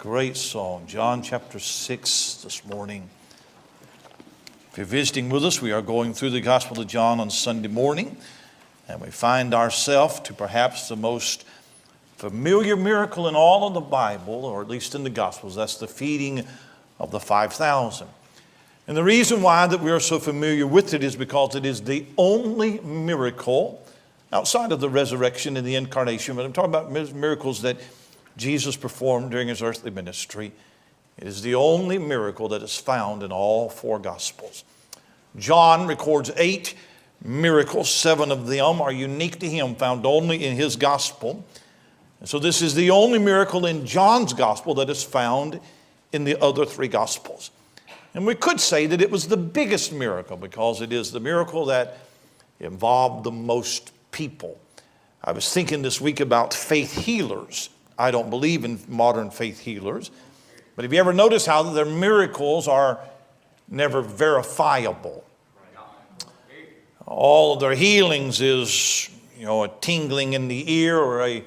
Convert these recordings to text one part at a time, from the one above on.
Great song. John chapter 6 this morning. If you're visiting with us, we are going through the Gospel of John on Sunday morning, and we find ourselves to perhaps the most familiar miracle in all of the Bible, or at least in the Gospels. That's the feeding of the 5,000. And the reason why that we are so familiar with it is because it is the only miracle outside of the resurrection and the incarnation. But I'm talking about miracles that Jesus performed during his earthly ministry. It is the only miracle that is found in all four Gospels. John records 8 miracles. 7 of them are unique to him, found only in his Gospel. And so this is the only miracle in John's Gospel that is found in the other 3 Gospels. And we could say that it was the biggest miracle because it is the miracle that involved the most people. I was thinking this week about faith healers. I don't believe in modern faith healers. But have you ever noticed how their miracles are never verifiable? All of their healings is, a tingling in the ear or a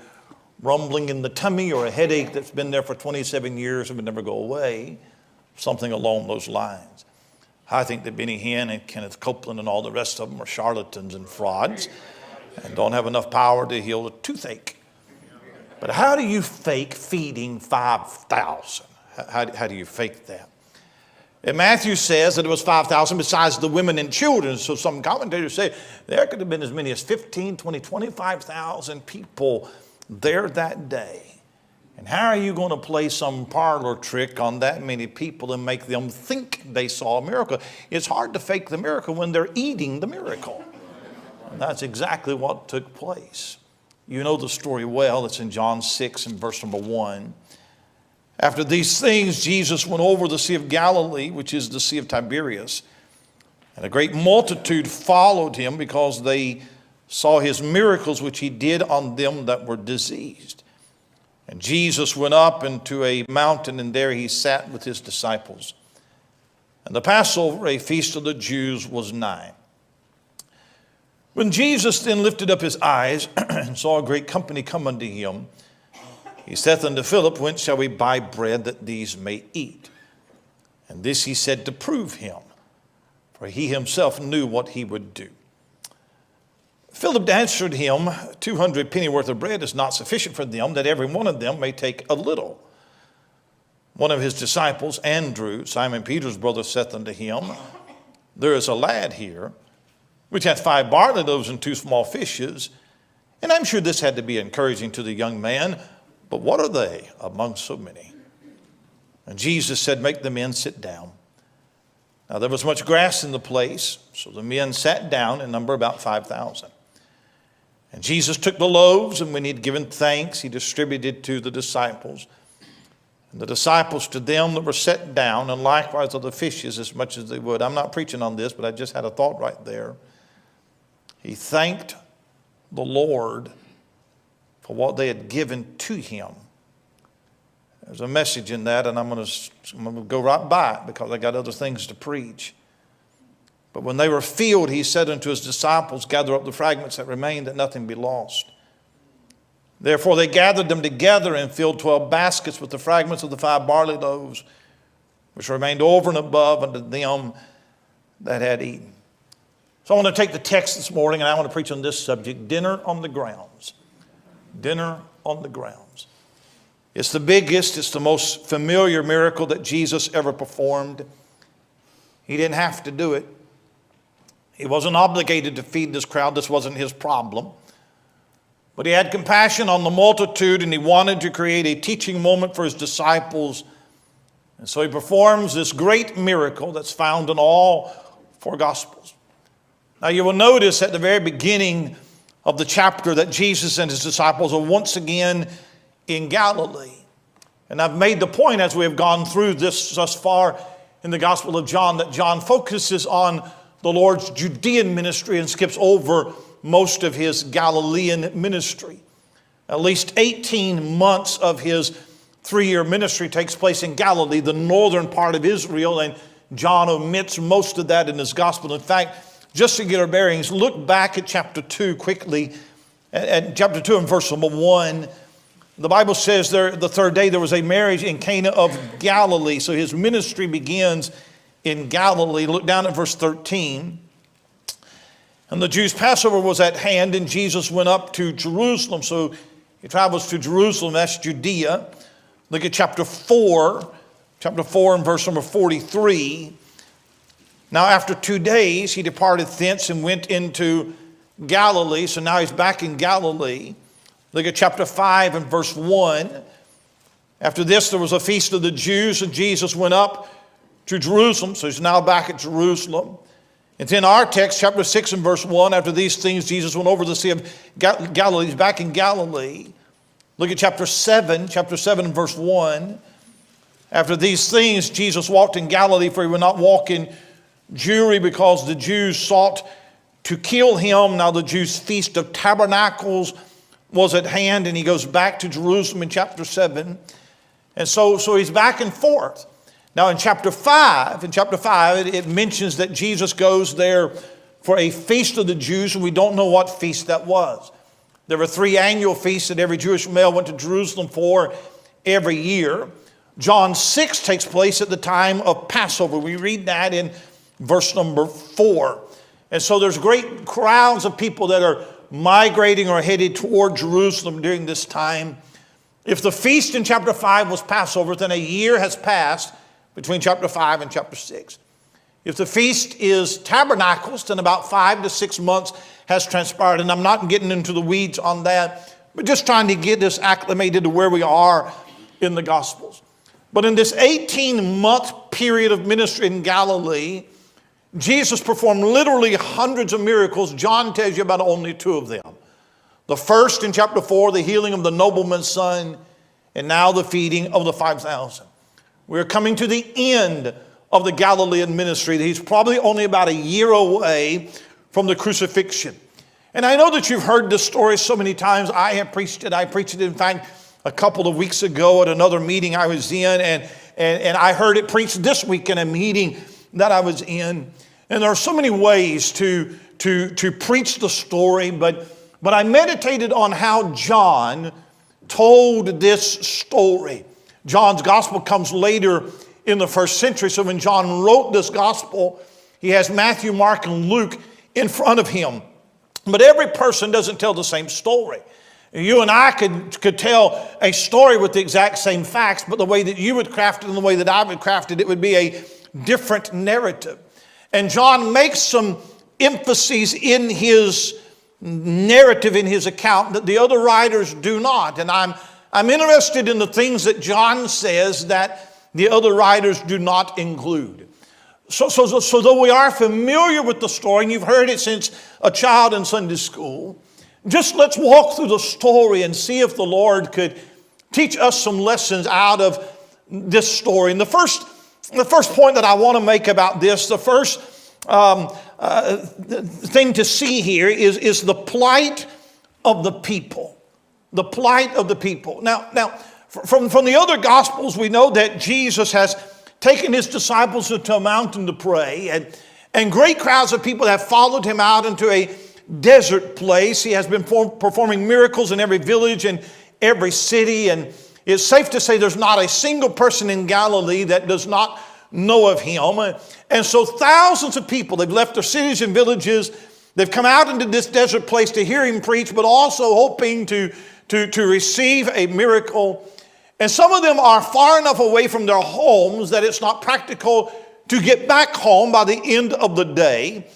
rumbling in the tummy or a headache that's been there for 27 years and would never go away. Something along those lines. I think that Benny Hinn and Kenneth Copeland and all the rest of them are charlatans and frauds and don't have enough power to heal a toothache. But how do you fake feeding 5,000? How do you fake that? And Matthew says that it was 5,000 besides the women and children. So some commentators say there could have been as many as 15, 20, 25,000 people there that day. And how are you going to play some parlor trick on that many people and make them think they saw a miracle? It's hard to fake the miracle when they're eating the miracle. And that's exactly what took place. You know the story well. It's in John 6 and verse number 1. After these things, Jesus went over the Sea of Galilee, which is the Sea of Tiberias. And a great multitude followed him because they saw his miracles, which he did on them that were diseased. And Jesus went up into a mountain, and there he sat with his disciples. And the Passover, a feast of the Jews, was nigh. When Jesus then lifted up his eyes and saw a great company come unto him, he saith unto Philip, Whence shall we buy bread that these may eat? And this he said to prove him, for he himself knew what he would do. Philip answered him, 200 pennyworth of bread is not sufficient for them, that every one of them may take a little. One of his disciples, Andrew, Simon Peter's brother, saith unto him, There is a lad here, which hath 5 barley loaves and 2 small fishes. And I'm sure this had to be encouraging to the young man, but what are they among so many? And Jesus said, Make the men sit down. Now there was much grass in the place, so the men sat down in number about 5,000. And Jesus took the loaves, and when he had given thanks, he distributed to the disciples. And the disciples to them that were set down, and likewise of the fishes as much as they would. I'm not preaching on this, but I just had a thought right there. He thanked the Lord for what they had given to him. There's a message in that, and I'm going to go right by it because I got other things to preach. But when they were filled, he said unto his disciples, Gather up the fragments that remain, that nothing be lost. Therefore they gathered them together and filled 12 baskets with the fragments of the 5 barley loaves, which remained over and above unto them that had eaten. So I want to take the text this morning and I want to preach on this subject, dinner on the grounds. Dinner on the grounds. It's the biggest, it's the most familiar miracle that Jesus ever performed. He didn't have to do it. He wasn't obligated to feed this crowd. This wasn't his problem. But he had compassion on the multitude and he wanted to create a teaching moment for his disciples. And so he performs this great miracle that's found in all 4 Gospels. Now you will notice at the very beginning of the chapter that Jesus and his disciples are once again in Galilee. And I've made the point as we have gone through this thus far in the Gospel of John that John focuses on the Lord's Judean ministry and skips over most of his Galilean ministry. At least 18 months of his 3-year ministry takes place in Galilee, the northern part of Israel, and John omits most of that in his Gospel. In fact, just to get our bearings, look back at chapter 2 quickly. At chapter 2 and verse number 1, The Bible says there, the third day there was a marriage in Cana of Galilee. So his ministry begins in Galilee. Look down at verse 13. And the Jews' Passover was at hand, and Jesus went up to Jerusalem. So he travels to Jerusalem, that's Judea. Look at chapter 4 and verse number 43. Now after 2 days he departed thence and went into Galilee. So now he's back in Galilee. Look at chapter 5 and verse 1. After this there was a feast of the Jews, and Jesus went up to Jerusalem. So he's now back at Jerusalem. And in our text, chapter 6 and verse 1, after these things, Jesus went over the Sea of Galilee. He's back in Galilee. Look at chapter 7 and verse 1. After these things, Jesus walked in Galilee, for he would not walk in Jewry, because the Jews sought to kill him. Now the Jews' feast of tabernacles was at hand, and he goes back to Jerusalem in chapter 7. And so he's back and forth. Now in chapter 5, it mentions that Jesus goes there for a feast of the Jews, and we don't know what feast that was. There were 3 annual feasts that every Jewish male went to Jerusalem for every year. John 6 takes place at the time of Passover. We read that in verse number 4. And so there's great crowds of people that are migrating or headed toward Jerusalem during this time. If the feast in chapter 5 was Passover, then a year has passed between chapter 5 and chapter 6. If the feast is tabernacles, then about 5 to 6 months has transpired. And I'm not getting into the weeds on that, but just trying to get us acclimated to where we are in the Gospels. But in this 18-month period of ministry in Galilee, Jesus performed literally hundreds of miracles. John tells you about only 2 of them. The first in chapter 4, the healing of the nobleman's son, and now the feeding of the 5,000. We're coming to the end of the Galilean ministry. He's probably only about a year away from the crucifixion. And I know that you've heard this story so many times. I have preached it. I preached it, in fact, a couple of weeks ago at another meeting I was in. And I heard it preached this week in a meeting that I was in. And there are so many ways to preach the story, but I meditated on how John told this story. John's gospel comes later in the first century. So when John wrote this gospel, he has Matthew, Mark, and Luke in front of him. But every person doesn't tell the same story. You and I could tell a story with the exact same facts, but the way that you would craft it and the way that I would craft it, it would be a different narrative. And John makes some emphases in his narrative, in his account, that the other writers do not. And I'm interested in the things that John says that the other writers do not include. So though we are familiar with the story, and you've heard it since a child in Sunday school, just let's walk through the story and see if the Lord could teach us some lessons out of this story. And the first point that I want to make about this, the first thing to see here is the plight of the people. The plight of the people. Now, from the other Gospels, we know that Jesus has taken his disciples into a mountain to pray, and great crowds of people have followed him out into a desert place. He has been performing miracles in every village and every city, and it's safe to say there's not a single person in Galilee that does not know of him. And so thousands of people, they've left their cities and villages, they've come out into this desert place to hear him preach, but also hoping to receive a miracle. And some of them are far enough away from their homes that it's not practical to get back home by the end of the day.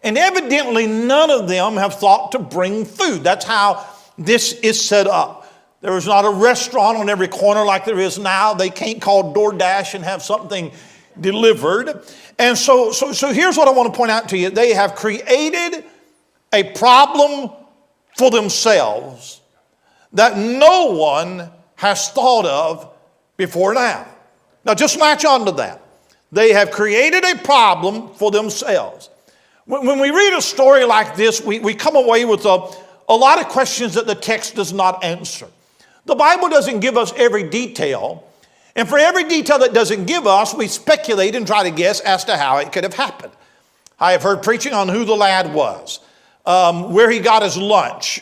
And evidently none of them have thought to bring food. That's how this is set up. There is not a restaurant on every corner like there is now. They can't call DoorDash and have something delivered. And so here's what I want to point out to you. They have created a problem for themselves that no one has thought of before now. Now just latch on to that. They have created a problem for themselves. When we read a story like this, we come away with a lot of questions that the text does not answer. The Bible doesn't give us every detail. And for every detail that doesn't give us, we speculate and try to guess as to how it could have happened. I have heard preaching on who the lad was, where he got his lunch,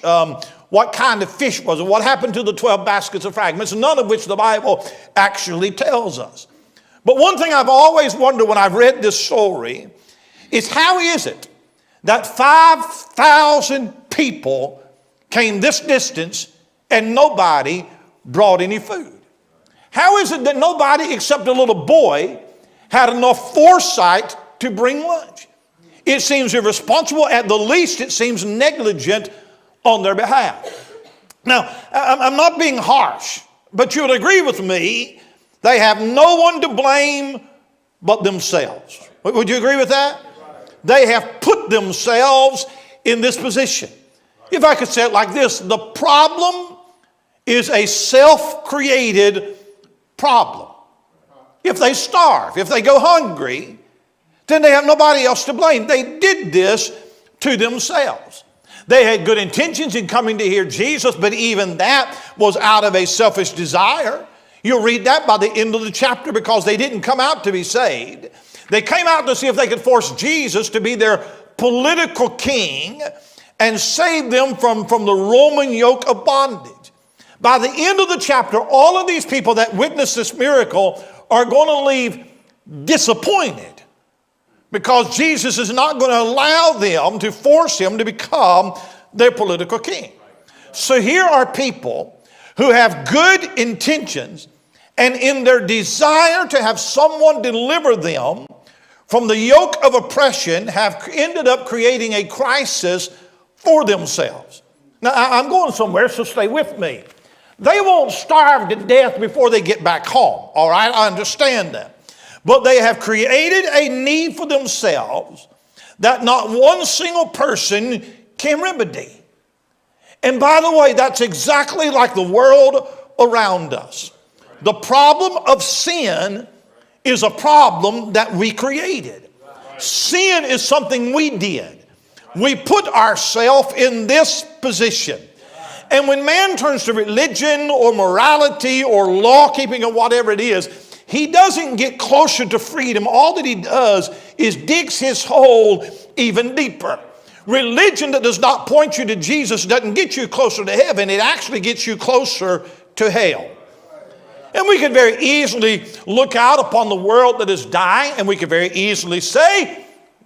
what kind of fish was it, what happened to the 12 baskets of fragments, none of which the Bible actually tells us. But one thing I've always wondered when I've read this story is how is it that 5,000 people came this distance and nobody brought any food? How is it that nobody except a little boy had enough foresight to bring lunch? It seems irresponsible. At the least, it seems negligent on their behalf. Now, I'm not being harsh, but you would agree with me, they have no one to blame but themselves. Would you agree with that? They have put themselves in this position. If I could say it like this, the problem is a self-created problem. If they starve, if they go hungry, then they have nobody else to blame. They did this to themselves. They had good intentions in coming to hear Jesus, but even that was out of a selfish desire. You'll read that by the end of the chapter, because they didn't come out to be saved. They came out to see if they could force Jesus to be their political king and save them from the Roman yoke of bondage. By the end of the chapter, all of these people that witnessed this miracle are going to leave disappointed, because Jesus is not going to allow them to force him to become their political king. So here are people who have good intentions, and in their desire to have someone deliver them from the yoke of oppression have ended up creating a crisis for themselves. Now, I'm going somewhere, so stay with me. They won't starve to death before they get back home, all right? I understand that. But they have created a need for themselves that not one single person can remedy. And by the way, that's exactly like the world around us. The problem of sin is a problem that we created. Sin is something we did. We put ourselves in this position. And when man turns to religion or morality or law keeping or whatever it is, he doesn't get closer to freedom. All that he does is digs his hole even deeper. Religion that does not point you to Jesus doesn't get you closer to heaven. It actually gets you closer to hell. And we could very easily look out upon the world that is dying, and we could very easily say,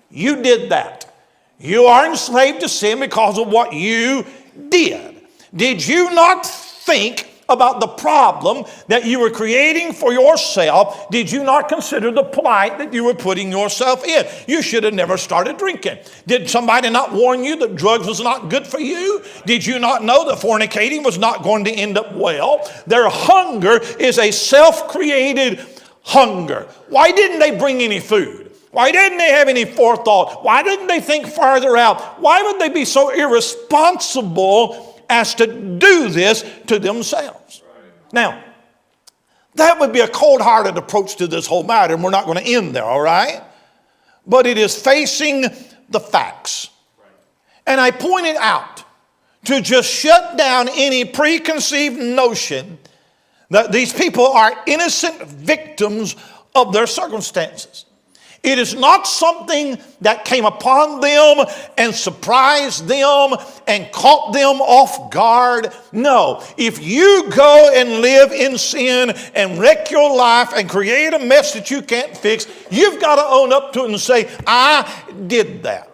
you did that. You are enslaved to sin because of what you did. Did you not think about the problem that you were creating for yourself? Did you not consider the plight that you were putting yourself in? You should have never started drinking. Did somebody not warn you that drugs was not good for you? Did you not know that fornicating was not going to end up well? Their hunger is a self-created hunger. Why didn't they bring any food? Why didn't they have any forethought? Why didn't they think farther out? Why would they be so irresponsible as to do this to themselves? Now, that would be a cold-hearted approach to this whole matter, and we're not going to end there, all right? But it is facing the facts. And I pointed out to just shut down any preconceived notion that these people are innocent victims of their circumstances. It is not something that came upon them and surprised them and caught them off guard. No, if you go and live in sin and wreck your life and create a mess that you can't fix, you've got to own up to it and say, I did that.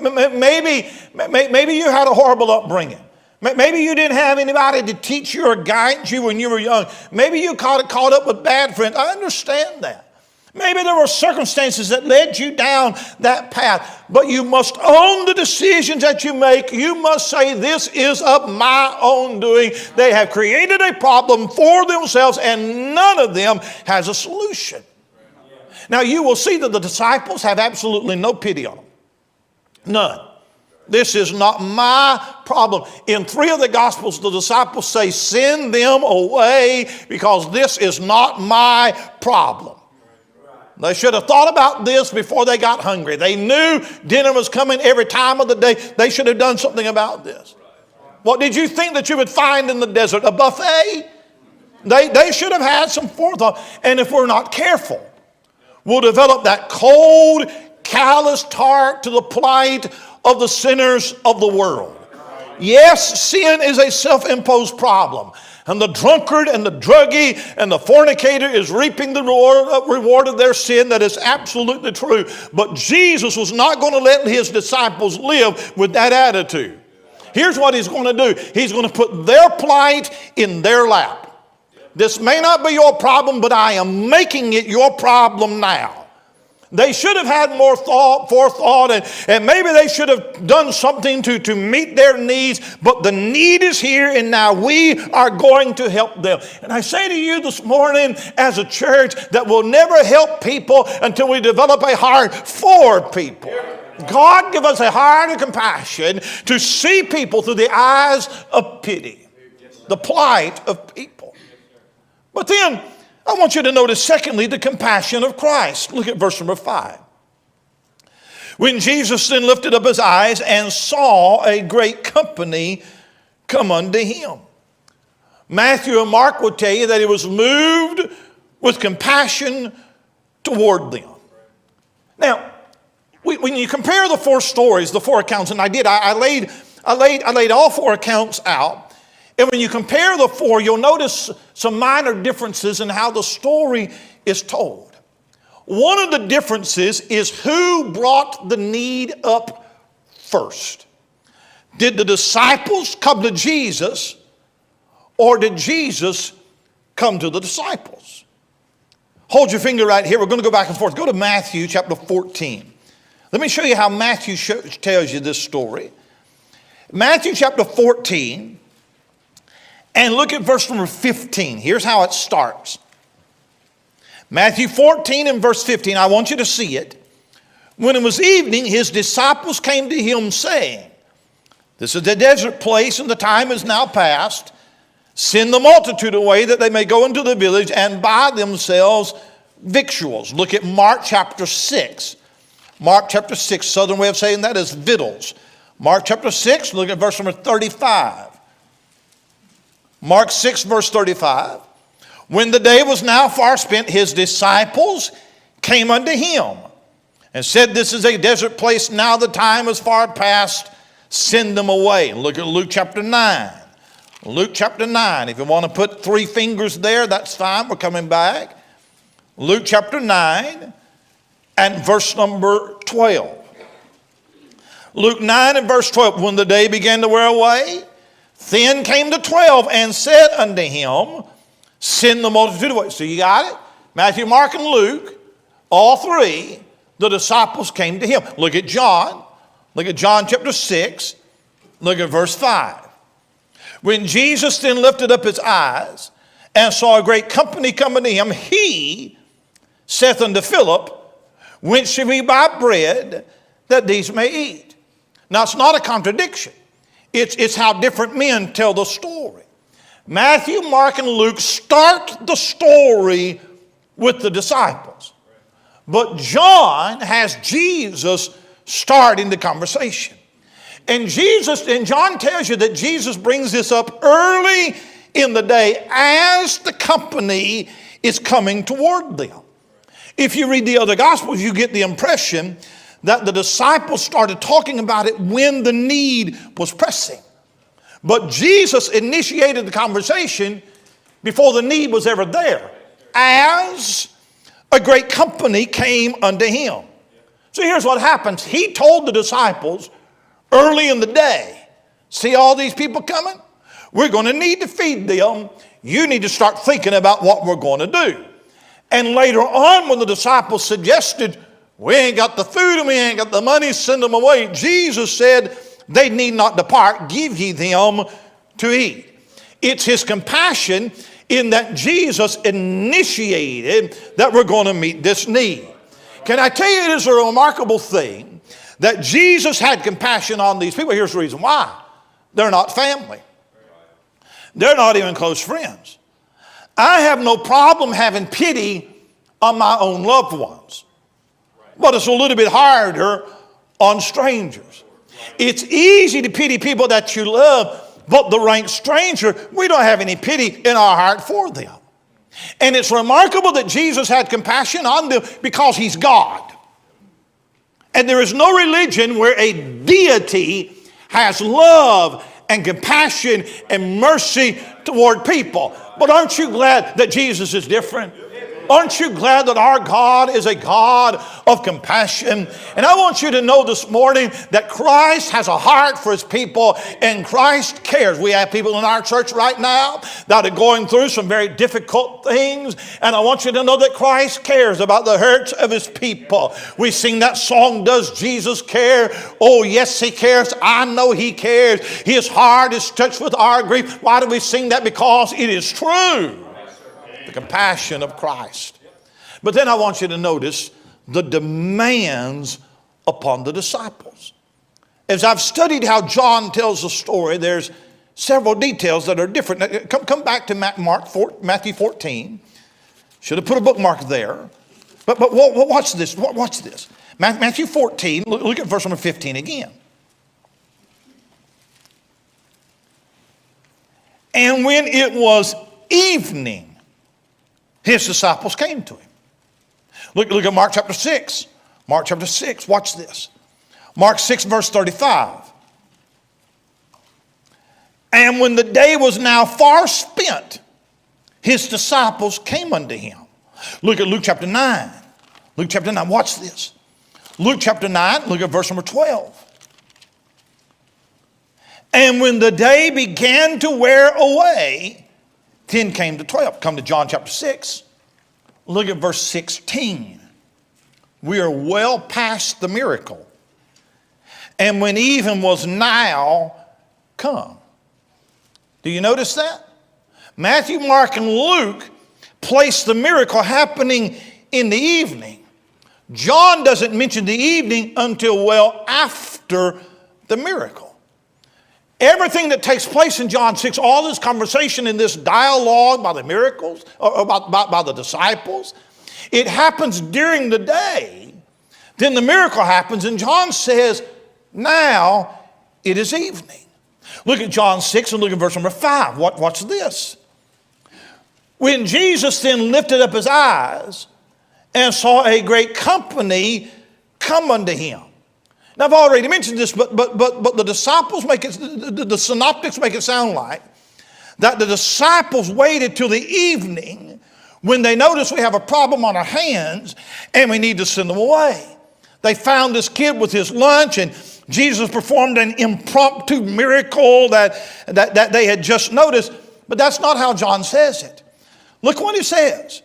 Maybe you had a horrible upbringing. Maybe you didn't have anybody to teach you or guide you when you were young. Maybe you got caught up with bad friends. I understand that. Maybe there were circumstances that led you down that path, but you must own the decisions that you make. You must say, this is of my own doing. They have created a problem for themselves, and none of them has a solution. Now, you will see that the disciples have absolutely no pity on them. None. This is not my problem. In 3 of the Gospels, the disciples say, send them away because this is not my problem. They should have thought about this before they got hungry. They knew dinner was coming every time of the day. They should have done something about this. What did you think that you would find in the desert? A buffet? They should have had some forethought. And if we're not careful, we'll develop that cold, callous heart to the plight of the sinners of the world. Yes, sin is a self-imposed problem. And the drunkard and the druggie and the fornicator is reaping the reward of their sin. That is absolutely true. But Jesus was not going to let his disciples live with that attitude. Here's what he's going to do. He's going to put their plight in their lap. This may not be your problem, but I am making it your problem now. They should have had more forethought, and maybe they should have done something to meet their needs, but the need is here, and now we are going to help them. And I say to you this morning, as a church, that will never help people until we develop a heart for people. God give us a heart of compassion to see people through the eyes of pity, the plight of people. But then, I want you to notice, secondly, the compassion of Christ. Look at verse number 5. When Jesus then lifted up his eyes and saw a great company come unto him. Matthew and Mark will tell you that he was moved with compassion toward them. Now, when you compare the four stories, the four accounts, and I laid all four accounts out. And when you compare the four, you'll notice some minor differences in how the story is told. One of the differences is who brought the need up first. Did the disciples come to Jesus, or did Jesus come to the disciples? Hold your finger right here. We're going to go back and forth. Go to Matthew chapter 14. Let me show you how Matthew tells you this story. Matthew chapter 14. And look at verse number 15. Here's how it starts. Matthew 14 and verse 15. I want you to see it. When it was evening, his disciples came to him saying, this is a desert place and the time is now past. Send the multitude away that they may go into the village and buy themselves victuals. Look at Mark chapter 6. Mark chapter 6, southern way of saying that is victuals. Mark chapter 6, look at verse number 35. Mark 6, verse 35. When the day was now far spent, his disciples came unto him and said, this is a desert place, now the time is far past, send them away. Look at Luke chapter 9. Luke chapter 9. If you want to put 3 fingers there, that's fine. We're coming back. Luke chapter 9 and verse number 12. Luke 9 and verse 12. When the day began to wear away, then came the 12 and said unto him, send the multitude away. So you got it? Matthew, Mark, and Luke, all 3, the disciples came to him. Look at John. Look at John chapter 6. Look at verse 5. When Jesus then lifted up his eyes and saw a great company coming to him, he saith unto Philip, whence shall we buy bread that these may eat? Now it's not a contradiction. It's how different men tell the story. Matthew, Mark, and Luke start the story with the disciples. But John has Jesus starting the conversation. And John tells you that Jesus brings this up early in the day as the company is coming toward them. If you read the other Gospels, you get the impression that the disciples started talking about it when the need was pressing. But Jesus initiated the conversation before the need was ever there, as a great company came unto him. So here's what happens. He told the disciples early in the day, see all these people coming? We're going to need to feed them. You need to start thinking about what we're going to do. And later on, when the disciples suggested, we ain't got the food and we ain't got the money, send them away, Jesus said, they need not depart, give ye them to eat. It's his compassion in that Jesus initiated that we're going to meet this need. Can I tell you, it is a remarkable thing that Jesus had compassion on these people. Here's the reason why. They're not family. They're not even close friends. I have no problem having pity on my own loved ones. But it's a little bit harder on strangers. It's easy to pity people that you love, but the rank stranger, we don't have any pity in our heart for them. And it's remarkable that Jesus had compassion on them because he's God. And there is no religion where a deity has love and compassion and mercy toward people. But aren't you glad that Jesus is different? Aren't you glad that our God is a God of compassion? And I want you to know this morning that Christ has a heart for His people and Christ cares. We have people in our church right now that are going through some very difficult things. And I want you to know that Christ cares about the hurts of His people. We sing that song, Does Jesus Care? Oh, yes, He cares. I know He cares. His heart is touched with our grief. Why do we sing that? Because it is true. The compassion of Christ. But then I want you to notice the demands upon the disciples. As I've studied how John tells the story, there's several details that are different. Come back to Matthew 14. Should have put a bookmark there. But watch this. Watch this. Matthew 14, look at verse number 15 again. And when it was evening, His disciples came to Him. Look at Mark chapter 6. Mark chapter 6, watch this. Mark 6 verse 35. And when the day was now far spent, His disciples came unto Him. Look at Luke chapter 9. Luke chapter 9, watch this. Luke chapter 9, look at verse number 12. And when the day began to wear away, 10 came to 12. Come to John chapter 6. Look at verse 16. We are well past the miracle. And when even was now come. Do you notice that? Matthew, Mark, and Luke place the miracle happening in the evening. John doesn't mention the evening until well after the miracle. Everything that takes place in John 6, all this conversation in this dialogue by the miracles, or by the disciples, it happens during the day. Then the miracle happens and John says, now it is evening. Look at John 6 and look at verse number 5. Watch this. When Jesus then lifted up His eyes and saw a great company come unto Him. Now, I've already mentioned this, but the disciples make it, the synoptics make it sound like that the disciples waited till the evening when they noticed we have a problem on our hands and we need to send them away. They found this kid with his lunch and Jesus performed an impromptu miracle that they had just noticed, but that's not how John says it. Look what he says.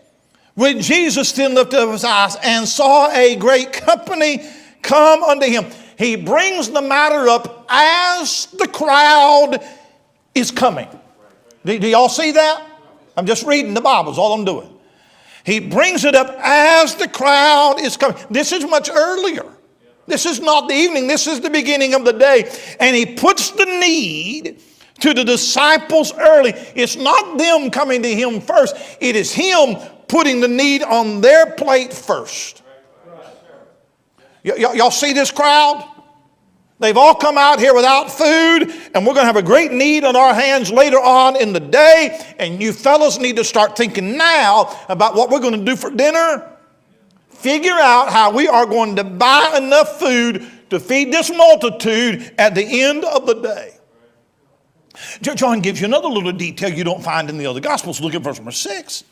When Jesus then lifted up His eyes and saw a great company come unto Him. He brings the matter up as the crowd is coming. Do y'all see that? I'm just reading the Bible, is all I'm doing. He brings it up as the crowd is coming. This is much earlier. This is not the evening. This is the beginning of the day. And He puts the need to the disciples early. It's not them coming to Him first. It is Him putting the need on their plate first. Y'all see this crowd? They've all come out here without food, and we're going to have a great need on our hands later on in the day. And you fellas need to start thinking now about what we're going to do for dinner. Figure out how we are going to buy enough food to feed this multitude at the end of the day. John gives you another little detail you don't find in the other Gospels. Look at verse number 6.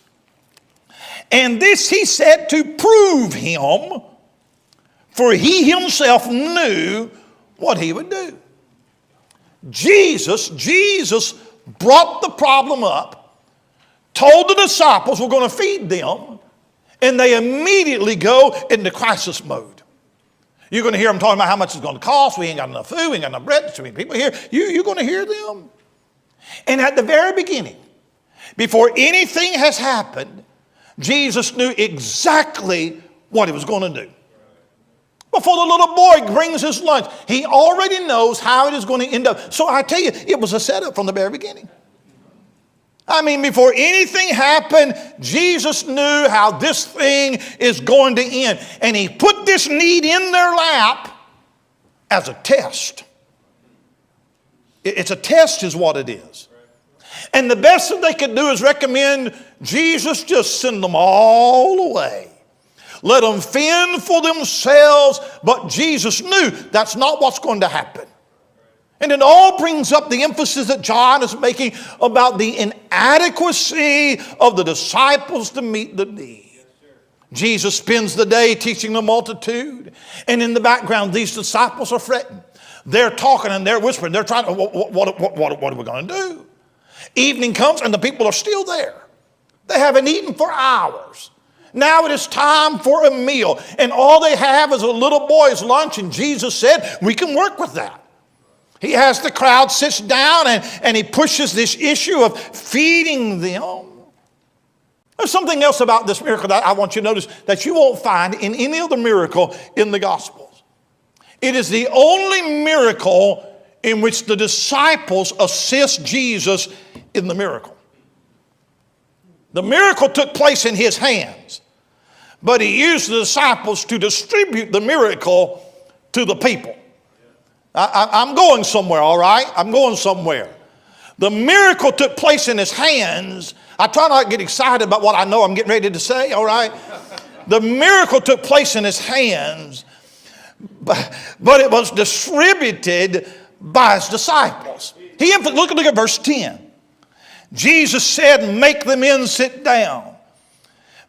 And this He said to prove Him, for He Himself knew what He would do. Jesus brought the problem up, told the disciples we're going to feed them, and they immediately go into crisis mode. You're going to hear them talking about how much it's going to cost. We ain't got enough food. We ain't got enough bread. There's too many people here. You're going to hear them. And at the very beginning, before anything has happened, Jesus knew exactly what He was going to do. Before the little boy brings his lunch, He already knows how it is going to end up. So I tell you, it was a setup from the very beginning. I mean, before anything happened, Jesus knew how this thing is going to end. And He put this need in their lap as a test. It's a test is what it is. And the best that they could do is recommend Jesus just send them all away. Let them fend for themselves. But Jesus knew that's not what's going to happen. And it all brings up the emphasis that John is making about the inadequacy of the disciples to meet the need. Jesus spends the day teaching the multitude. And in the background, these disciples are fretting. They're talking and they're whispering. They're trying to, what are we going to do? Evening comes and the people are still there. They haven't eaten for hours. Now it is time for a meal. And all they have is a little boy's lunch. And Jesus said, we can work with that. He has the crowd sits down and he pushes this issue of feeding them. There's something else about this miracle that I want you to notice that you won't find in any other miracle in the Gospels. It is the only miracle in which the disciples assist Jesus in the miracle. The miracle took place in his hands, but he used the disciples to distribute the miracle to the people. I'm going somewhere, all right? I'm going somewhere. The miracle took place in his hands. I try not to get excited about what I know I'm getting ready to say, all right? The miracle took place in his hands, but it was distributed by his disciples. Look at verse 10. Jesus said, make the men sit down.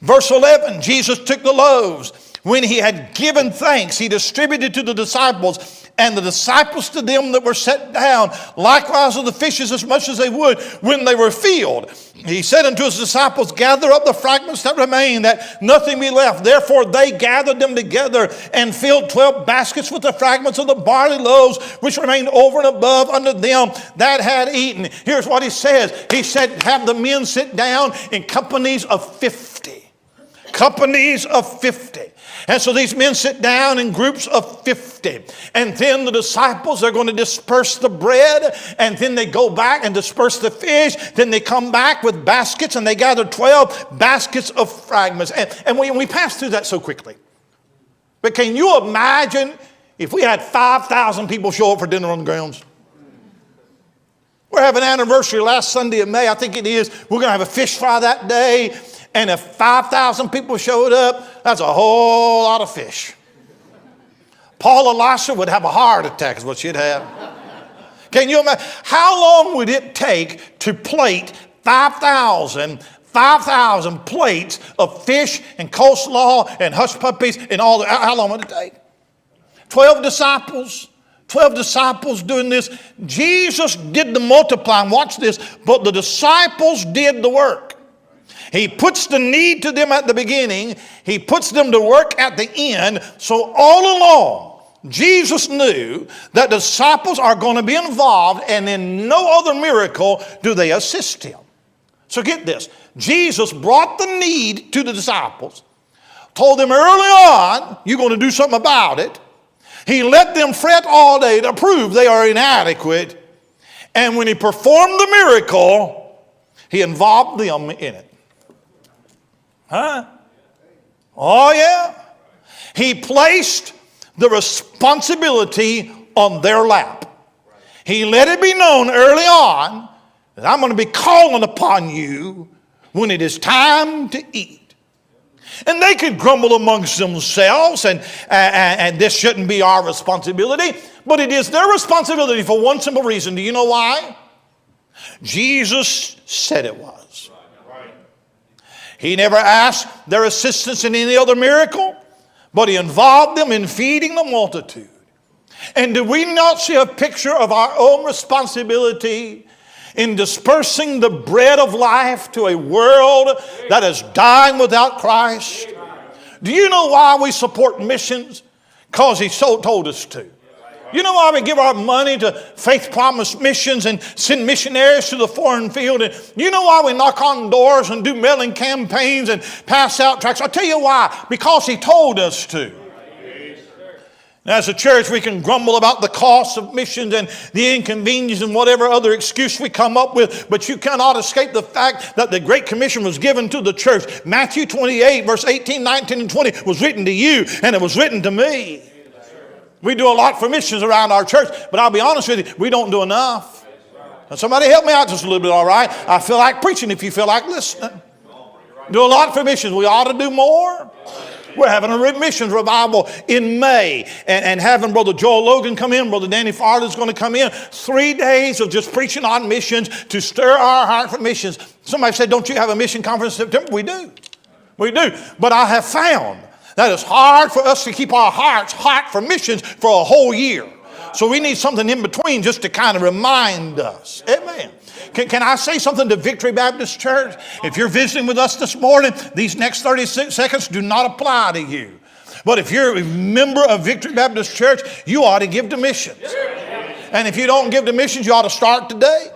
Verse 11, Jesus took the loaves. When he had given thanks, he distributed to the disciples, and the disciples to them that were set down, likewise of the fishes as much as they would when they were filled. He said unto his disciples, gather up the fragments that remain, that nothing be left. Therefore they gathered them together and filled 12 baskets with the fragments of the barley loaves, which remained over and above unto them that had eaten. Here's what he says. He said, have the men sit down in companies of 50. Companies of 50. And so these men sit down in groups of 50. And then the disciples are going to disperse the bread. And then they go back and disperse the fish. Then they come back with baskets and they gather 12 baskets of fragments. And we pass through that so quickly. But can you imagine if we had 5,000 people show up for dinner on the grounds? We're having an anniversary last Sunday of May, I think it is. We're going to have a fish fry that day. And if 5,000 people showed up, that's a whole lot of fish. Paul Elisha would have a heart attack is what she'd have. Can you imagine? How long would it take to plate 5,000 plates of fish and coleslaw and hush puppies and all that? How long would it take? 12 disciples doing this. Jesus did the multiplying, watch this, but the disciples did the work. He puts the need to them at the beginning. He puts them to work at the end. So all along, Jesus knew that disciples are going to be involved, and in no other miracle do they assist him. So get this. Jesus brought the need to the disciples, told them early on, you're going to do something about it. He let them fret all day to prove they are inadequate. And when he performed the miracle, he involved them in it. Huh? Oh, yeah. He placed the responsibility on their lap. He let it be known early on that I'm going to be calling upon you when it is time to eat. And they could grumble amongst themselves, and this shouldn't be our responsibility, but it is their responsibility for one simple reason. Do you know why? Jesus said it was. He never asked their assistance in any other miracle, but he involved them in feeding the multitude. And do we not see a picture of our own responsibility in dispersing the bread of life to a world that is dying without Christ? Do you know why we support missions? Because he so told us to. You know why we give our money to Faith Promise Missions and send missionaries to the foreign field? And you know why we knock on doors and do mailing campaigns and pass out tracts? I'll tell you why. Because he told us to. As a church, we can grumble about the cost of missions and the inconvenience and whatever other excuse we come up with, but you cannot escape the fact that the Great Commission was given to the church. Matthew 28, verse 18, 19, and 20 was written to you, and it was written to me. We do a lot for missions around our church, but I'll be honest with you, we don't do enough. Now somebody help me out just a little bit, all right? I feel like preaching if you feel like listening. Do a lot for missions. We ought to do more. We're having a missions revival in May and having Brother Joel Logan come in. Brother Danny Farley's going to come in. 3 days of just preaching on missions to stir our heart for missions. Somebody said, don't you have a mission conference in September? We do. We do. But I have found that it's hard for us to keep our hearts hot for missions for a whole year. So we need something in between just to kind of remind us. Amen. Can I say something to Victory Baptist Church? If you're visiting with us this morning, these next 36 seconds do not apply to you. But if you're a member of Victory Baptist Church, you ought to give to missions. And if you don't give to missions, you ought to start today.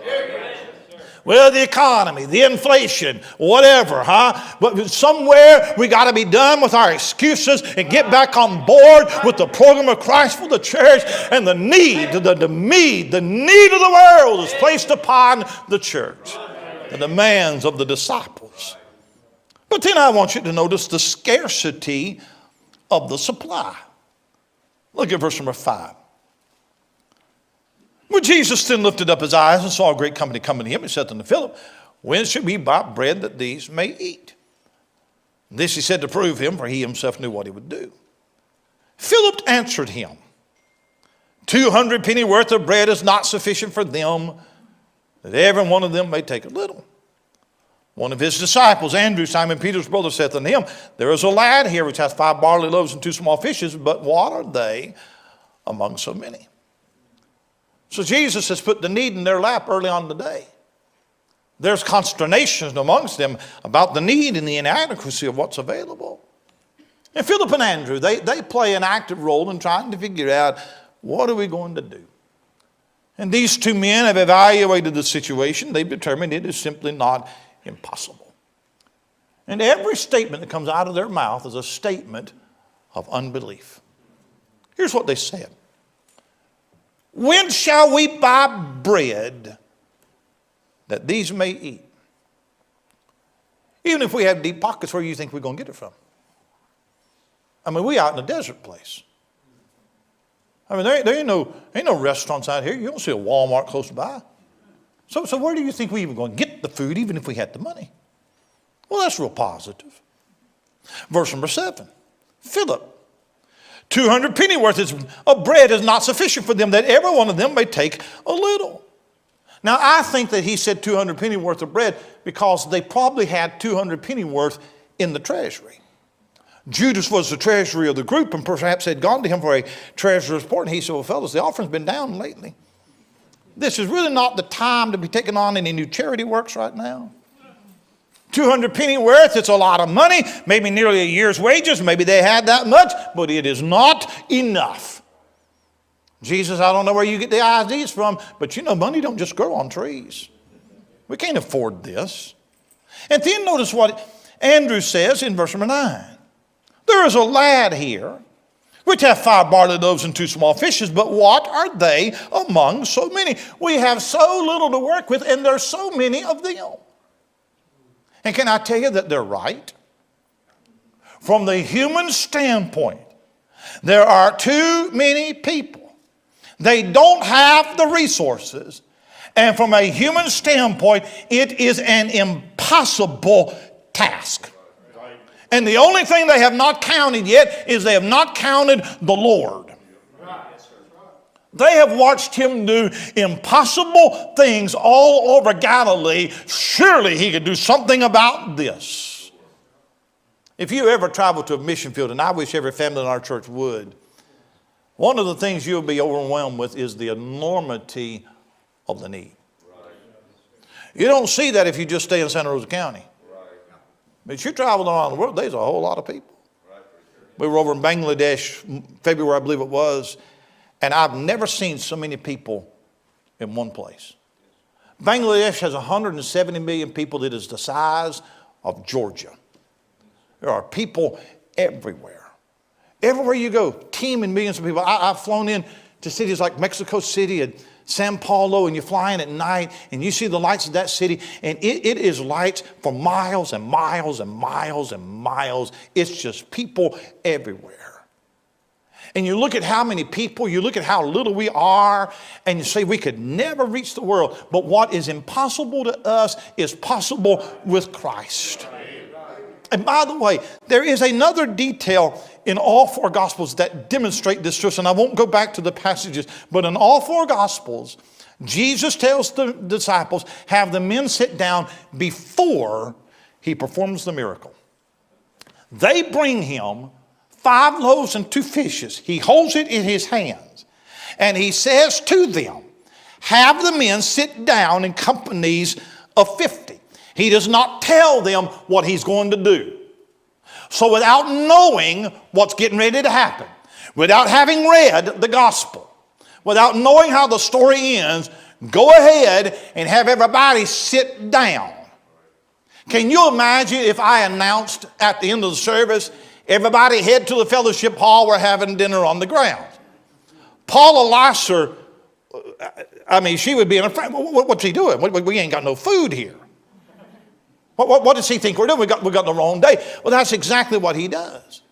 Well, the economy, the inflation, whatever, huh? But somewhere we got to be done with our excuses and get back on board with the program of Christ for the church. And the need, the need of the world is placed upon the church. The demands of the disciples. But then I want you to notice the scarcity of the supply. Look at verse number 5. When Jesus then lifted up his eyes and saw a great company coming to him, he said unto Philip, when should we buy bread that these may eat? This he said to prove him, for he himself knew what he would do. Philip answered him, 200 penny worth of bread is not sufficient for them, that every one of them may take a little. One of his disciples, Andrew, Simon Peter's brother, saith unto him, there is a lad here which hath 5 barley loaves and 2 small fishes, but what are they among so many? So Jesus has put the need in their lap early on today. There's consternation amongst them about the need and the inadequacy of what's available. And Philip and Andrew, they play an active role in trying to figure out, what are we going to do? And these 2 men have evaluated the situation. They've determined it is simply not impossible. And every statement that comes out of their mouth is a statement of unbelief. Here's what they said. When shall we buy bread that these may eat? Even if we have deep pockets, where do you think we're going to get it from? I mean, we out in a desert place. I mean, there ain't no restaurants out here. You don't see a Walmart close by. So where do you think we even going to get the food, even if we had the money? Well, that's real positive. Verse number 7. Philip, 200 penny worth of bread is not sufficient for them, that every one of them may take a little. Now, I think that he said 200 penny worth of bread because they probably had 200 penny worth in the treasury. Judas was the treasury of the group and perhaps had gone to him for a treasurer's report. And he said, well, fellas, the offering's been down lately. This is really not the time to be taking on any new charity works right now. 200 penny worth, it's a lot of money, maybe nearly a year's wages. Maybe they had that much, but it is not enough. Jesus, I don't know where you get the ideas from, but you know, money don't just grow on trees. We can't afford this. And then notice what Andrew says in verse number 9. There is a lad here which hath 5 barley loaves and 2 small fishes, but what are they among so many? We have so little to work with, and there's so many of them. And can I tell you that they're right? From the human standpoint, there are too many people. They don't have the resources. And from a human standpoint, it is an impossible task. And the only thing they have not counted yet is they have not counted the Lord. They have watched him do impossible things all over Galilee. Surely he could do something about this. If you ever travel to a mission field, and I wish every family in our church would, one of the things you'll be overwhelmed with is the enormity of the need. You don't see that if you just stay in Santa Rosa County. But you travel around the world, there's a whole lot of people. We were over in Bangladesh, February I believe it was, and I've never seen so many people in one place. Bangladesh has 170 million people that is the size of Georgia. There are people everywhere. Everywhere you go, teeming millions of people. I've flown in to cities like Mexico City and Sao Paulo, and you fly in at night and you see the lights of that city, and it is lights for miles and miles and miles and miles. It's just people everywhere. And you look at how many people, you look at how little we are, and you say we could never reach the world. But what is impossible to us is possible with Christ. And by the way, there is another detail in all four Gospels that demonstrate this truth. And I won't go back to the passages, but in all four Gospels, Jesus tells the disciples, have the men sit down before he performs the miracle. They bring him 5 loaves and 2 fishes. He holds it in his hands. And he says to them, have the men sit down in companies of 50. He does not tell them what he's going to do. So without knowing what's getting ready to happen, without having read the gospel, without knowing how the story ends, go ahead and have everybody sit down. Can you imagine if I announced at the end of the service, everybody head to the fellowship hall, we're having dinner on the ground? Paula Lasser, she would be in a friend. What's he doing? We ain't got no food here. What does he think we're doing? We got the wrong day. Well, that's exactly what he does.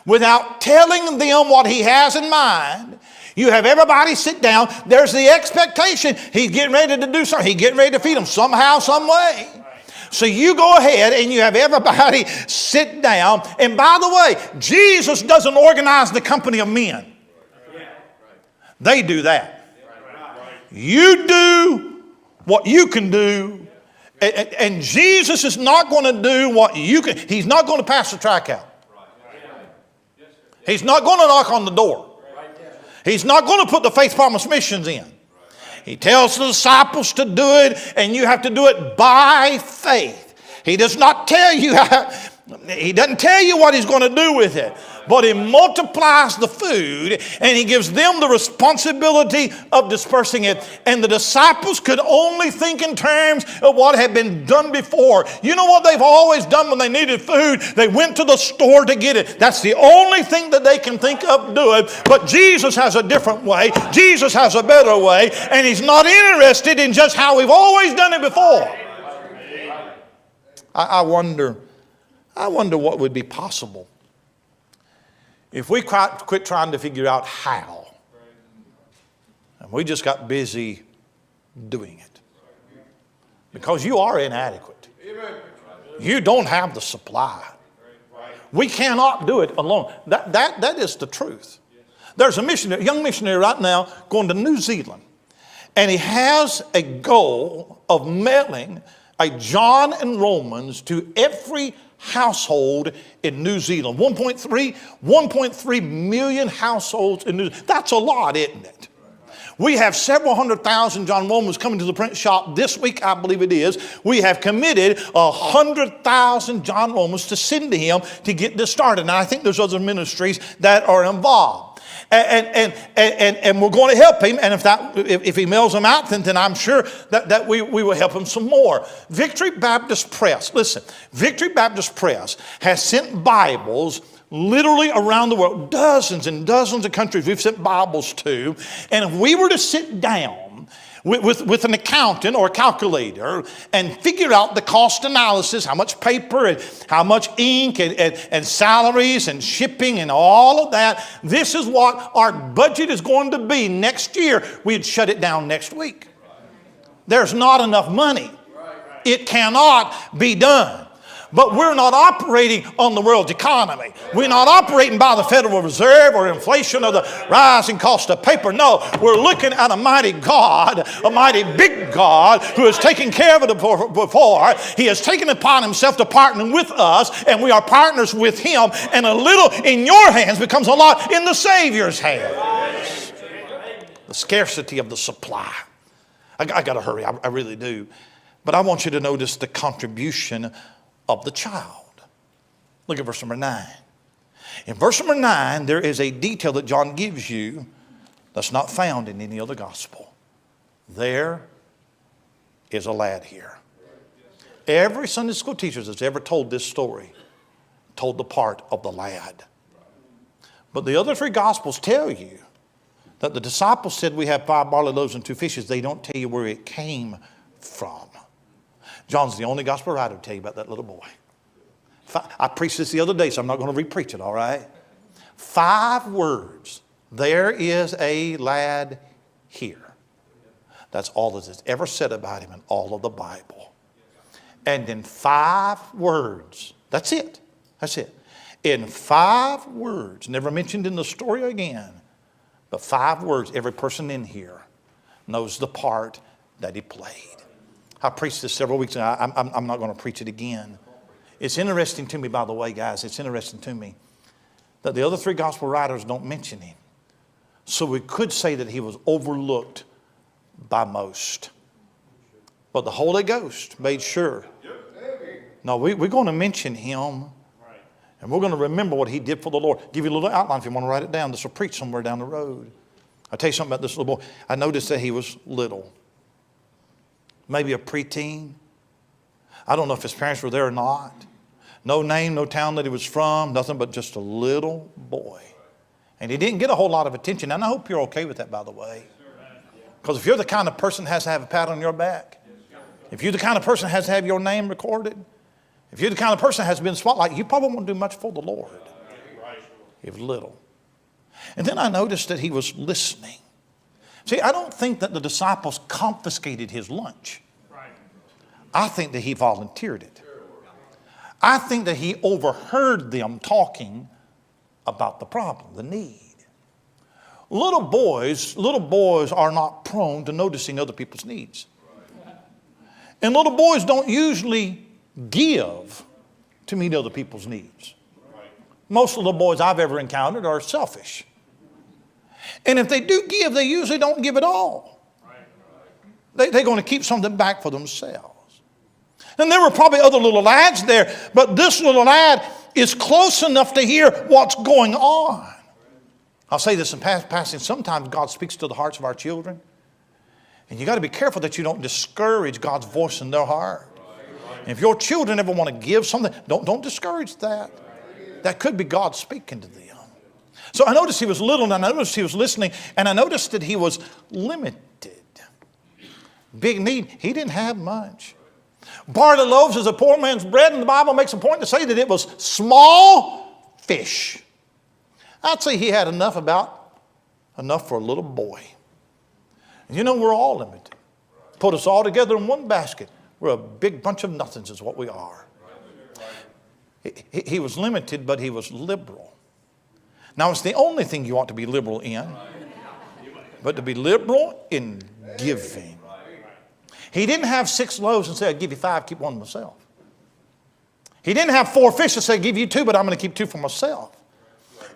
Without telling them what he has in mind, you have everybody sit down. There's the expectation. He's getting ready to do something. He's getting ready to feed them somehow, some way. So you go ahead and you have everybody sit down. And by the way, Jesus doesn't organize the company of men. They do that. You do what you can do. And Jesus is not going to do what you can. He's not going to pass the track out. He's not going to knock on the door. He's not going to put the faith promise missions in. He tells the disciples to do it, and you have to do it by faith. He does not tell you he doesn't tell you what he's going to do with it, but he multiplies the food and he gives them the responsibility of dispersing it. And the disciples could only think in terms of what had been done before. You know what they've always done when they needed food? They went to the store to get it. That's the only thing that they can think of doing. But Jesus has a different way. Jesus has a better way. And he's not interested in just how we've always done it before. I wonder what would be possible if we quit trying to figure out how, and we just got busy doing it. Because you are inadequate. You don't have the supply. We cannot do it alone. That is the truth. There's a young missionary right now going to New Zealand, and he has a goal of mailing a John and Romans to every household in New Zealand. 1.3 million households in New Zealand. That's a lot, isn't it? We have several 100,000 John Romans coming to the print shop this week, I believe it is. We have committed 100,000 John Romans to send to him to get this started. Now, I think there's other ministries that are involved. And we're going to help him. And if he mails them out, then I'm sure that we will help him some more. Victory Baptist Press, listen, Victory Baptist Press has sent Bibles literally around the world. Dozens and dozens of countries we've sent Bibles to. And if we were to sit down with an accountant or a calculator and figure out the cost analysis, how much paper and how much ink and salaries and shipping and all of that, this is what our budget is going to be next year. We'd shut it down next week. There's not enough money. It cannot be done. But we're not operating on the world's economy. We're not operating by the Federal Reserve or inflation or the rising cost of paper. No, we're looking at a mighty God, a mighty big God who has taken care of it before. He has taken it upon himself to partner with us, and we are partners with him. And a little in your hands becomes a lot in the Savior's hands. The scarcity of the supply. I got to hurry. I really do. But I want you to notice the contribution of the child. Look at verse number 9. In verse number 9, there is a detail that John gives you that's not found in any other gospel. There is a lad here. Every Sunday school teacher that's ever told this story told the part of the lad. But the other 3 gospels tell you that the disciples said we have 5 barley loaves and 2 fishes. They don't tell you where it came from. John's the only gospel writer to tell you about that little boy. I preached this the other day, so I'm not going to re-preach it, all right? 5 words. There is a lad here. That's all that is ever said about him in all of the Bible. And in 5 words, That's it. That's it. In 5 words, never mentioned in the story again, but 5 words, every person in here knows the part that he played. I preached this several weeks ago. I'm not going to preach it again. It's interesting to me, by the way, guys, it's interesting to me that the other 3 gospel writers don't mention him. So we could say that he was overlooked by most. But the Holy Ghost made sure. No, we're going to mention him. And we're going to remember what he did for the Lord. Give you a little outline if you want to write it down. This will preach somewhere down the road. I'll tell you something about this little boy. I noticed that he was little. Maybe a preteen. I don't know if his parents were there or not. No name, no town that he was from. Nothing but just a little boy. And he didn't get a whole lot of attention. And I hope you're okay with that, by the way. Because if you're the kind of person that has to have a pat on your back, if you're the kind of person that has to have your name recorded, if you're the kind of person that has been spotlighted, you probably won't do much for the Lord. He was little. And then I noticed that he was listening. See, I don't think that the disciples confiscated his lunch. I think that he volunteered it. I think that he overheard them talking about the problem, the need. Little boys are not prone to noticing other people's needs. And little boys don't usually give to meet other people's needs. Most little boys I've ever encountered are selfish. And if they do give, they usually don't give it all. They're going to keep something back for themselves. And there were probably other little lads there, but this little lad is close enough to hear what's going on. I'll say this in passing. Sometimes God speaks to the hearts of our children. And you got to be careful that you don't discourage God's voice in their heart. And if your children ever want to give something, don't discourage that. That could be God speaking to them. So I noticed he was little, and I noticed he was listening, and I noticed that he was limited. Big need. He didn't have much. Barley loaves is a poor man's bread, and the Bible makes a point to say that it was small fish. I'd say he had enough for a little boy. And you know, we're all limited. Put us all together in one basket. We're a big bunch of nothings is what we are. He was limited, but he was liberal. Now, it's the only thing you ought to be liberal in, but to be liberal in giving. He didn't have 6 loaves and say, I'll give you 5, keep 1 myself. He didn't have 4 fish and say, I'll give you 2, but I'm going to keep 2 for myself.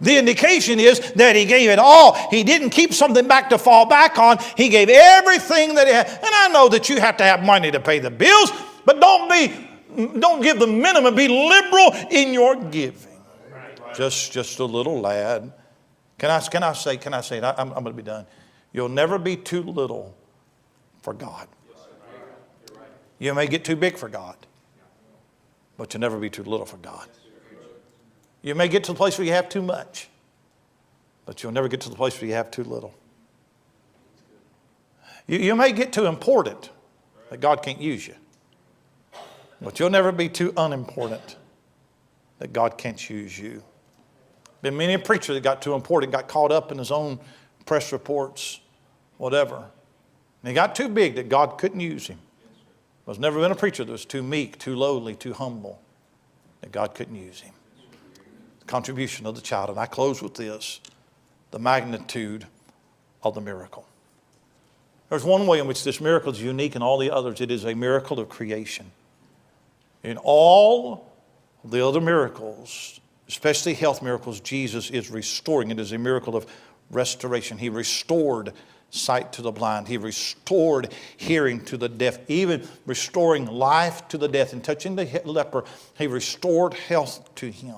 The indication is that he gave it all. He didn't keep something back to fall back on. He gave everything that he had. And I know that you have to have money to pay the bills, but don't give the minimum. Be liberal in your giving. Just a little lad. Can I say it? I'm going to be done. You'll never be too little for God. You may get too big for God, but you'll never be too little for God. You may get to the place where you have too much, but you'll never get to the place where you have too little. You may get too important that God can't use you, but you'll never be too unimportant that God can't use you. Been many a preacher that got too important, got caught up in his own press reports, whatever. And he got too big that God couldn't use him. There's never been a preacher that was too meek, too lowly, too humble that God couldn't use him. The contribution of the child. And I close with this, the magnitude of the miracle. There's one way in which this miracle is unique in all the others. It is a miracle of creation. In all the other miracles, especially health miracles, Jesus is restoring. It is a miracle of restoration. He restored sight to the blind. He restored hearing to the deaf, even restoring life to the deaf. And touching the leper, he restored health to him.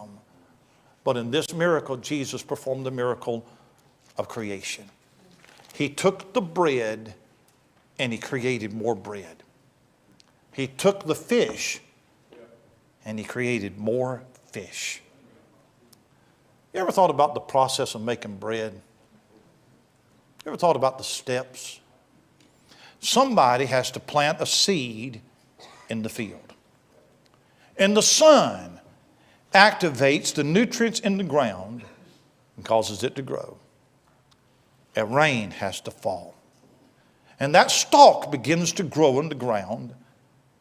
But in this miracle, Jesus performed the miracle of creation. He took the bread and he created more bread. He took the fish and he created more fish. You ever thought about the process of making bread? You ever thought about the steps? Somebody has to plant a seed in the field. And the sun activates the nutrients in the ground and causes it to grow. And rain has to fall. And that stalk begins to grow in the ground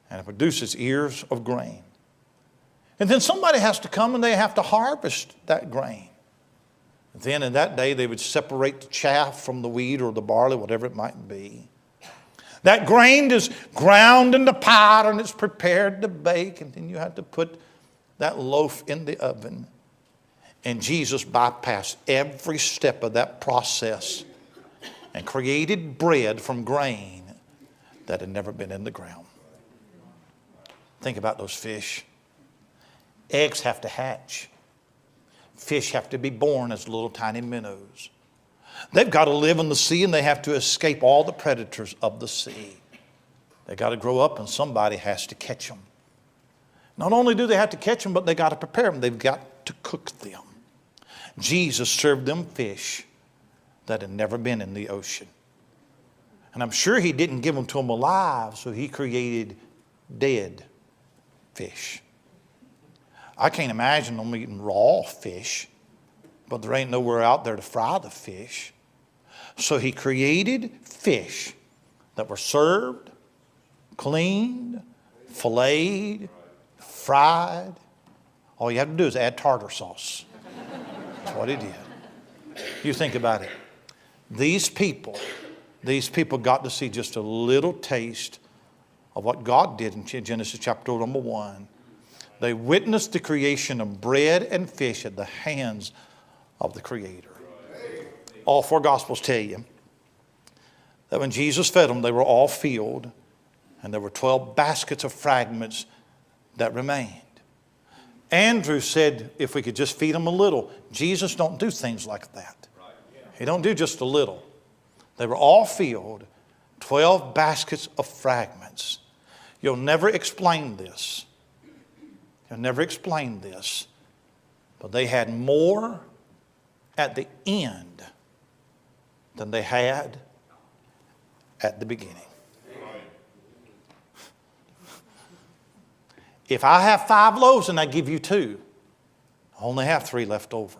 and it produces ears of grain. And then somebody has to come and they have to harvest that grain. Then in that day they would separate the chaff from the wheat or the barley, whatever it might be. That grain is ground into powder and it's prepared to bake. And then you have to put that loaf in the oven. And Jesus bypassed every step of that process and created bread from grain that had never been in the ground. Think about those fish. Eggs have to hatch. Fish have to be born as little tiny minnows. They've got to live in the sea and they have to escape all the predators of the sea. They've got to grow up and somebody has to catch them. Not only do they have to catch them, but they've got to prepare them. They've got to cook them. Jesus served them fish that had never been in the ocean. And I'm sure he didn't give them to them alive, so he created dead fish. I can't imagine them eating raw fish, but there ain't nowhere out there to fry the fish. So he created fish that were served, cleaned, filleted, fried. All you have to do is add tartar sauce. That's what he did. You think about it. These people got to see just a little taste of what God did in Genesis chapter number 1. They witnessed the creation of bread and fish at the hands of the Creator. All 4 Gospels tell you that when Jesus fed them, they were all filled, and there were 12 baskets of fragments that remained. Andrew said, if we could just feed them a little. Jesus don't do things like that. He don't do just a little. They were all filled, 12 baskets of fragments. You'll never explain this. You'll never explain this. But they had more at the end than they had at the beginning. If I have 5 loaves and I give you 2, I only have 3 left over.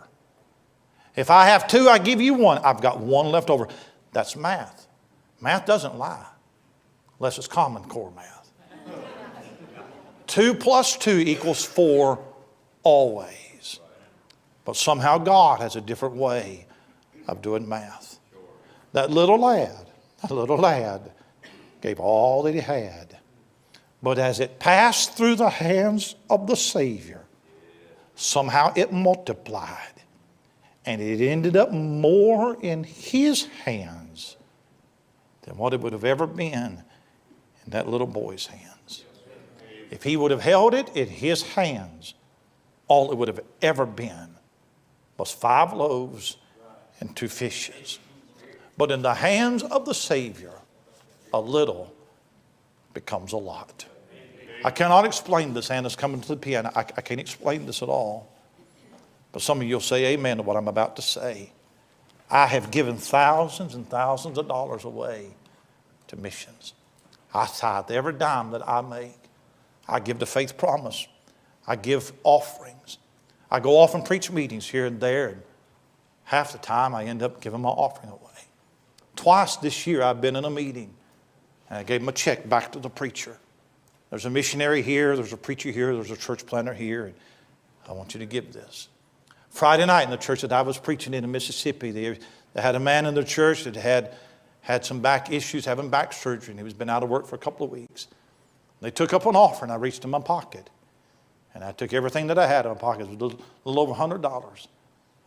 If I have 2, I give you 1. I've got 1 left over. That's math. Math doesn't lie unless it's Common Core math. 2 plus 2 equals 4 always. But somehow God has a different way of doing math. That little lad gave all that he had. But as it passed through the hands of the Savior, somehow it multiplied. And it ended up more in his hands than what it would have ever been in that little boy's hands. If he would have held it in his hands, all it would have ever been was 5 loaves and 2 fishes. But in the hands of the Savior, a little becomes a lot. I cannot explain this. Anna's coming to the piano. I can't explain this at all. But some of you will say amen to what I'm about to say. I have given thousands and thousands of dollars away to missions. I tithe every dime that I make. I give to Faith Promise. I give offerings. I go off and preach meetings here and there, and half the time I end up giving my offering away. Twice this year I've been in a meeting, and I gave them a check back to the preacher. There's a missionary here, there's a preacher here, there's a church planter here, and I want you to give this. Friday night in the church that I was preaching in Mississippi, they had a man in the church that had some back issues, having back surgery, and he was been out of work for a couple of weeks. They took up an offering. I reached in my pocket, and I took everything that I had in my pocket. It was a little over $100.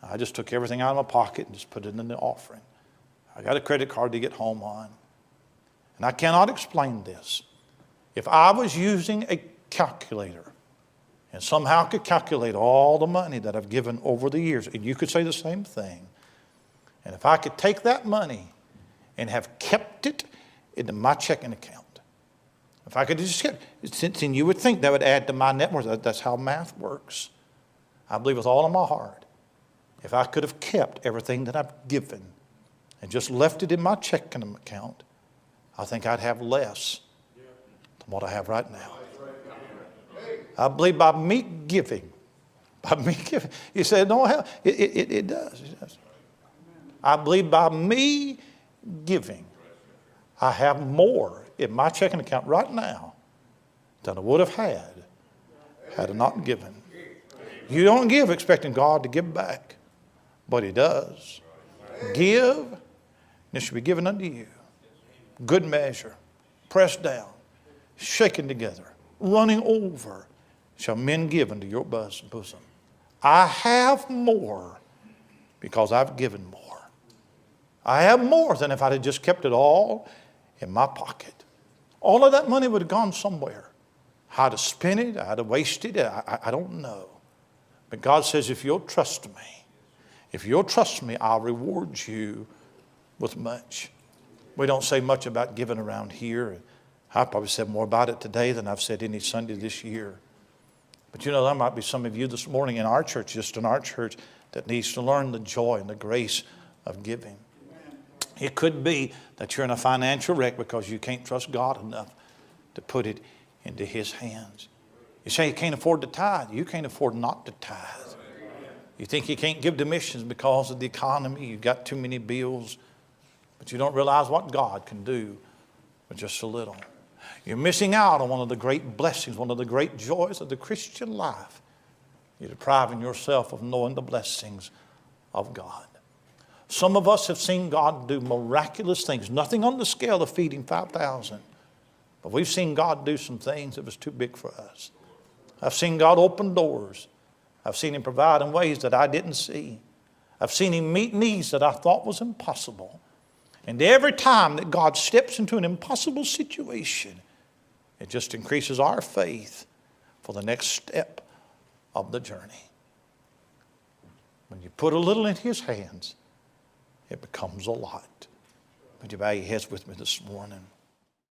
I just took everything out of my pocket and just put it in the offering. I got a credit card to get home on. And I cannot explain this. If I was using a calculator and somehow could calculate all the money that I've given over the years, and you could say the same thing, and if I could take that money and have kept it into my checking account, if I could just get it, and you would think that would add to my net worth. That's how math works. I believe with all of my heart, if I could have kept everything that I've given and just left it in my checking account, I think I'd have less than what I have right now. I believe by me giving, you say, no, it does. I believe by me giving, I have more in my checking account right now than I would have had I not given. You don't give expecting God to give back, but He does. Give, and it shall be given unto you. Good measure, pressed down, shaken together, running over, shall men give into your bosom. I have more because I've given more. I have more than if I'd have just kept it all in my pocket. All of that money would have gone somewhere. How to spend it, how to waste it, I don't know. But God says, if you'll trust me, I'll reward you with much. We don't say much about giving around here. I probably said more about it today than I've said any Sunday this year. But you know, there might be some of you this morning in our church, just in our church, that needs to learn the joy and the grace of giving. It could be that you're in a financial wreck because you can't trust God enough to put it into His hands. You say you can't afford to tithe. You can't afford not to tithe. You think you can't give to missions because of the economy. You've got too many bills. But you don't realize what God can do with just a little. You're missing out on one of the great blessings, one of the great joys of the Christian life. You're depriving yourself of knowing the blessings of God. Some of us have seen God do miraculous things. Nothing on the scale of feeding 5,000. But we've seen God do some things that was too big for us. I've seen God open doors. I've seen Him provide in ways that I didn't see. I've seen Him meet needs that I thought was impossible. And every time that God steps into an impossible situation, it just increases our faith for the next step of the journey. When you put a little in His hands, it becomes a lot. Would you bow your heads with me this morning?